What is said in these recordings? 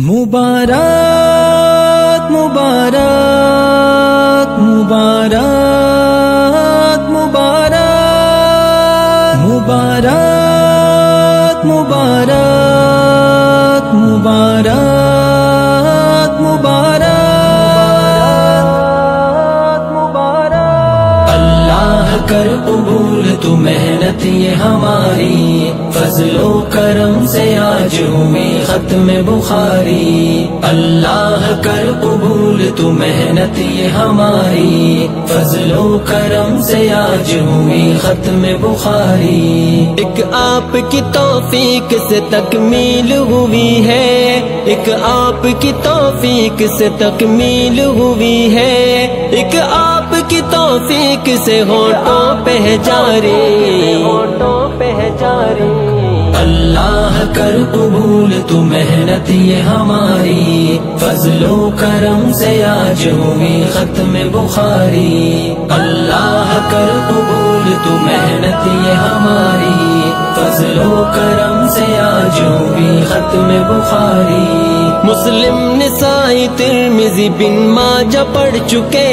مبارک مبارک مبارک مبارک مبارک مبارک مبارک مبارک اللہ کر قبول تو محنت یہ ہماری، فضل و کرم سے آج ہوئی ختم بخاری۔ اللہ کر قبول تو محنت یہ ہماری، فضل و کرم سے آج ہوئی ختم بخاری۔ ایک آپ کی توفیق سے تکمیل ہوئی ہے، ایک آپ کی توفیق سے تکمیل ہوئی ہے، ایک آپ کی توفیق سے ہونٹوں پہ جاری، ہونٹوں پہ جاری۔ اللہ کر قبول تو محنت یہ ہماری، فضل و کرم سے آج ہوئی ختم بخاری۔ اللہ کر قبول تو محنت یہ ہماری، فضل و کرم سے آج ہوئی ختم بخاری۔ مسلم نسائی ترمذی بن ماجہ پڑھ چکے،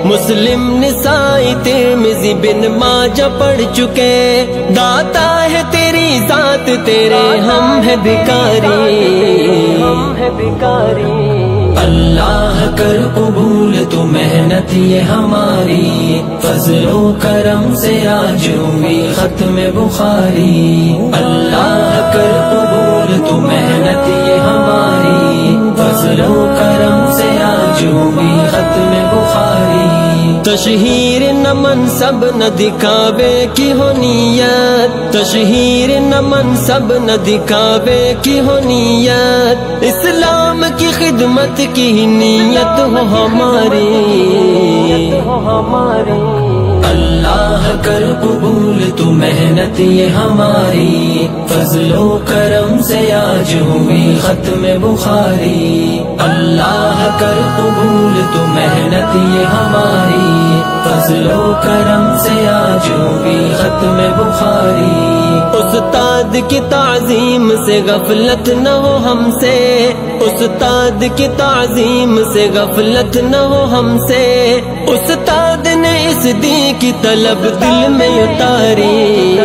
مسلم نسائی ترمذی بن ماجہ پڑھ چکے، داتا ہے تیری ذات تیرے ہم ہے بھکاری، ہم ہے بھکاری۔ اللہ کر قبول تو محنت یہ ہماری، فضل و کرم سے آج ہوئی ختم بخاری۔ اللہ کر قبول تو محنت یہ ہماری، فضل و کرم سے آج ہوئی ختم بخاری۔ تشہیر نہ منصب نہ دکھاوے کی ہو نیت، تشہیر نہ منصب نہ دکھاوے کی ہو نیت، اسلام کی خدمت کی نیت ہو ہماری، اللہ کر قبول تو محنت یہ ہماری، فضل و کرم سے آج ہوئی ختم بخاری۔ اللہ کر قبول تو محنت یہ ہماری، فضل و کرم سے آج ہوئی ختم بخاری۔ استاد کی تعظیم سے غفلت نہ ہو ہم سے، استاد کی تعظیم سے غفلت نہ ہو ہم سے، استاد نے اس دین کی طلب دل میں اتاری،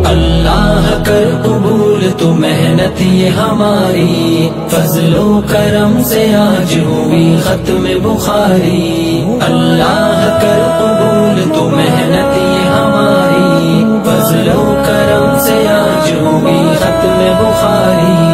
اللہ کر قبول تو محنت یہ ہماری، فضل و کرم سے آج ہوئی ختم بخاری۔ اللہ کر قبول تو محنت یہ ہماری، فضل و کرم سے آج ہوئی ختم بخاری۔